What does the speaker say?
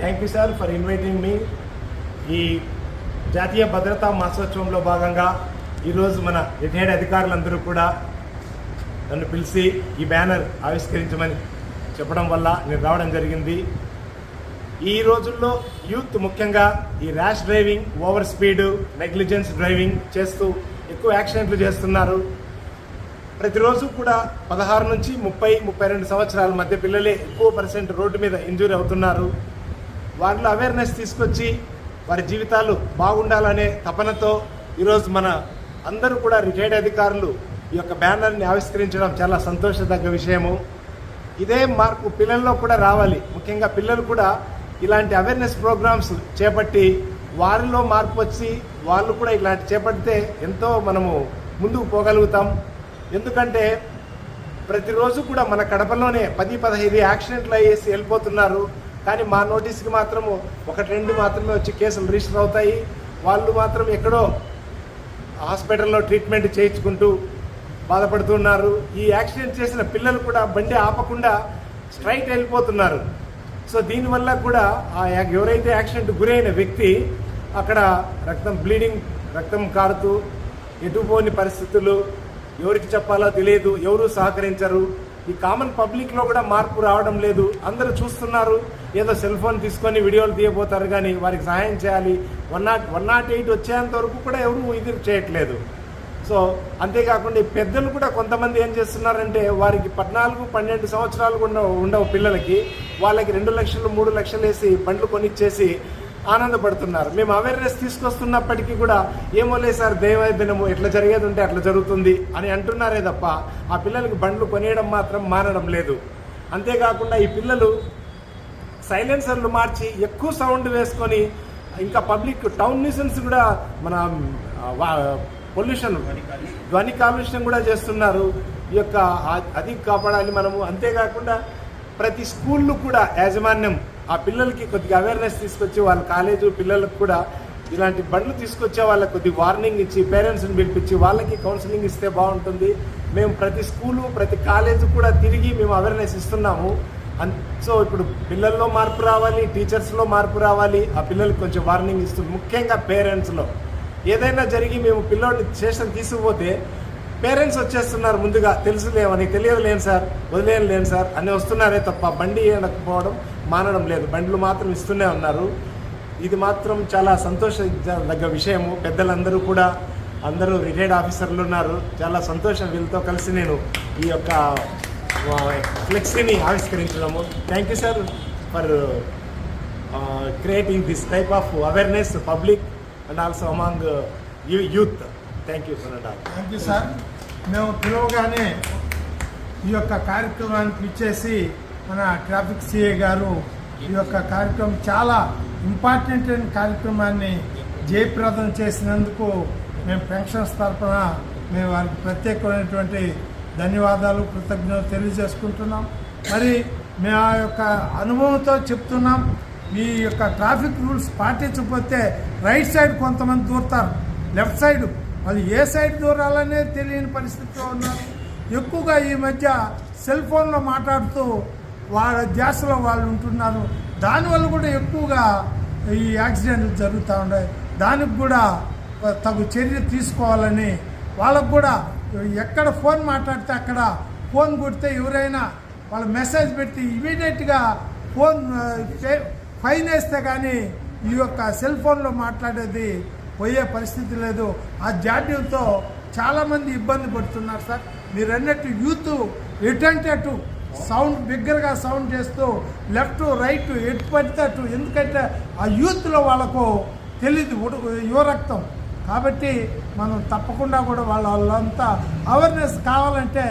Thank you sir for inviting me. ఈ జాతీయ భద్రతా మాసోత్సవంలో భాగంగా ఈరోజు మన రిటైర్డ్ అధికారులందరూ కూడా నన్ను పిలిచి ఈ బ్యానర్ ఆవిష్కరించమని చెప్పడం వల్ల నేను రావడం జరిగింది. ఈ రోజుల్లో యూత్ ముఖ్యంగా ఈ rash driving, over speed, negligence driving చేస్తూ ఎక్కువ యాక్సిడెంట్లు చేస్తున్నారు. ప్రతిరోజు కూడా 16 నుంచి 30-32 సంవత్సరాల మధ్య పిల్లలే ఎక్కువ % రోడ్డు మీద ఇంజూరీ అవుతున్నారు. వారిలో అవేర్నెస్ తీసుకొచ్చి వారి జీవితాలు బాగుండాలనే తపనతో ఈరోజు మన అందరూ కూడా రిటైర్డ్ అధికారులు ఈ యొక్క బ్యానర్ని ఆవిష్కరించడం చాలా సంతోషదగ్గ విషయము. ఇదే మార్పు పిల్లల్లో కూడా రావాలి. ముఖ్యంగా పిల్లలు కూడా ఇలాంటి అవేర్నెస్ ప్రోగ్రామ్స్ చేపట్టి వారిలో మార్పు వచ్చి వాళ్ళు కూడా ఇలాంటి చేపడితే ఎంతో మనము ముందుకు పోగలుగుతాం. ఎందుకంటే ప్రతిరోజు కూడా మన కడపలోనే 10-15 యాక్సిడెంట్లు అయ్యేసి వెళ్ళిపోతున్నారు. కానీ మా నోటీస్కి మాత్రము 1-2 మాత్రమే వచ్చి కేసులు రిజిస్టర్ అవుతాయి. వాళ్ళు మాత్రం ఎక్కడో హాస్పిటల్లో ట్రీట్మెంట్ చేయించుకుంటూ బాధపడుతున్నారు. ఈ యాక్సిడెంట్ చేసిన పిల్లలు కూడా బండి ఆపకుండా స్ట్రైట్ వెళ్ళిపోతున్నారు. సో దీనివల్ల కూడా ఎవరైతే యాక్సిడెంట్ గురైన వ్యక్తి అక్కడ రక్తం కారుతూ ఎటుపోని పరిస్థితులు, ఎవరికి చెప్పాలో తెలియదు, ఎవరు సహకరించరు. ఈ కామన్ పబ్లిక్లో కూడా మార్పు రావడం లేదు. అందరూ చూస్తున్నారు, ఏదో సెల్ ఫోన్ తీసుకొని వీడియోలు తీయబోతారు, కానీ వారికి సహాయం చేయాలి. 108 వచ్చేంత వరకు కూడా ఎవరు ఇది చేయట్లేదు. సో అంతేకాకుండా ఈ పెద్దలు కూడా కొంతమంది ఏం చేస్తున్నారంటే వారికి 14-12 సంవత్సరాలు ఉండవు పిల్లలకి, వాళ్ళకి 2 లక్షలు 3 లక్షలు వేసి బండ్లు కొనిచ్చేసి ఆనందపడుతున్నారు. మేము అవేర్నెస్ తీసుకొస్తున్నప్పటికీ కూడా ఏమో లేదు సార్, దైవదినము ఎట్లా జరిగేది ఉంటే అట్లా జరుగుతుంది అని అంటున్నారే తప్ప ఆ పిల్లలకి బండ్లు కొనియడం మాత్రం మానడం లేదు. అంతేకాకుండా ఈ పిల్లలు సైలెన్సర్లు మార్చి ఎక్కువ సౌండ్ వేసుకొని ఇంకా పబ్లిక్ టౌన్ న్యూసెన్స్ కూడా మన పొల్యూషన్, ధ్వని కాలుష్యం కూడా చేస్తున్నారు. ఈ యొక్క అది కాపాడాలి మనము. అంతేకాకుండా ప్రతి స్కూళ్ళు కూడా యాజమాన్యం ఆ పిల్లలకి కొద్దిగా అవేర్నెస్ తీసుకొచ్చి వాళ్ళ కాలేజు పిల్లలకు కూడా ఇలాంటి బండ్లు తీసుకొచ్చే వాళ్ళకి కొద్ది వార్నింగ్ ఇచ్చి పేరెంట్స్ని పిలిపించి వాళ్ళకి కౌన్సిలింగ్ ఇస్తే బాగుంటుంది. మేము ప్రతి స్కూలు ప్రతి కాలేజు కూడా తిరిగి మేము అవేర్నెస్ ఇస్తున్నాము. సో ఇప్పుడు పిల్లల్లో మార్పు రావాలి, టీచర్స్లో మార్పు రావాలి, ఆ పిల్లలకి కొంచెం వార్నింగ్ ఇస్తుంది. ముఖ్యంగా పేరెంట్స్లో ఏదైనా జరిగి మేము పిల్లోడిని స్టేషన్ తీసుకుపోతే పేరెంట్స్ వచ్చేస్తున్నారు ముందుగా, తెలుసులేమని, తెలియదులేను సార్, వదిలేను సార్ అని వస్తున్నారే తప్ప బండి ఏనకపోవడం మానడం లేదు. బండ్లు మాత్రం ఇస్తూనే ఉన్నారు. ఇది మాత్రం చాలా సంతోషదగ్గ విషయము. పెద్దలందరూ కూడా అందరూ రిటైర్డ్ ఆఫీసర్లు ఉన్నారు. చాలా సంతోషం వీళ్ళతో కలిసి నేను ఈ యొక్క ఫ్లెక్సీని ఆవిష్కరించడము. Thank you sir for creating this type of awareness public and also among youth. Thank you sir. Thank you sir. మేము పిలవగానే ఈ యొక్క కార్యక్రమానికి ఇచ్చేసి మన ట్రాఫిక్ సిఐ గారు ఈ యొక్క కార్యక్రమం చాలా ఇంపార్టెంట్ అయిన కార్యక్రమాన్ని జయప్రదం చేసినందుకు మేము పెన్షన్స్ తరఫున మేము వారికి ప్రత్యేకమైనటువంటి ధన్యవాదాలు, కృతజ్ఞతలు తెలియజేసుకుంటున్నాం. మరి మేము ఆ యొక్క అనుభవంతో చెప్తున్నాం, ఈ యొక్క ట్రాఫిక్ రూల్స్ పాటించకపోతే రైట్ సైడ్ కొంతమంది దూరుతారు, లెఫ్ట్ సైడ్ వాళ్ళు ఏ సైడ్ దూరాలనే తెలియని పరిస్థితిలో ఉన్నారు. ఎక్కువగా ఈ మధ్య సెల్ ఫోన్లో మాట్లాడుతూ వాళ్ళ ధ్యాసలో వాళ్ళు ఉంటున్నారు. దానివల్ల కూడా ఎక్కువగా ఈ యాక్సిడెంట్లు జరుగుతూ ఉన్నాయి. దానికి కూడా తగు చర్య తీసుకోవాలని వాళ్ళకు కూడా ఎక్కడ ఫోన్ మాట్లాడితే అక్కడ ఫోన్ కొడితే ఎవరైనా వాళ్ళ మెసేజ్ పెట్టి ఇమీడియట్గా ఫైన్ వేస్తే కానీ ఈ యొక్క సెల్ ఫోన్లో మాట్లాడేది పోయే పరిస్థితి లేదు. ఆ జాడ్యంతో చాలామంది ఇబ్బంది పడుతున్నారు సార్. మీరు అన్నట్టు యూత్ ఎటంటే సౌండ్ బిగ్గరగా సౌండ్ చేస్తూ లెఫ్ట్ రైట్ ఎటు పడితే అటు, ఎందుకంటే ఆ యూత్లో వాళ్ళకు తెలియదు యువ రక్తం కాబట్టి మనం తప్పకుండా కూడా వాళ్ళంతా అవేర్నెస్ కావాలంటే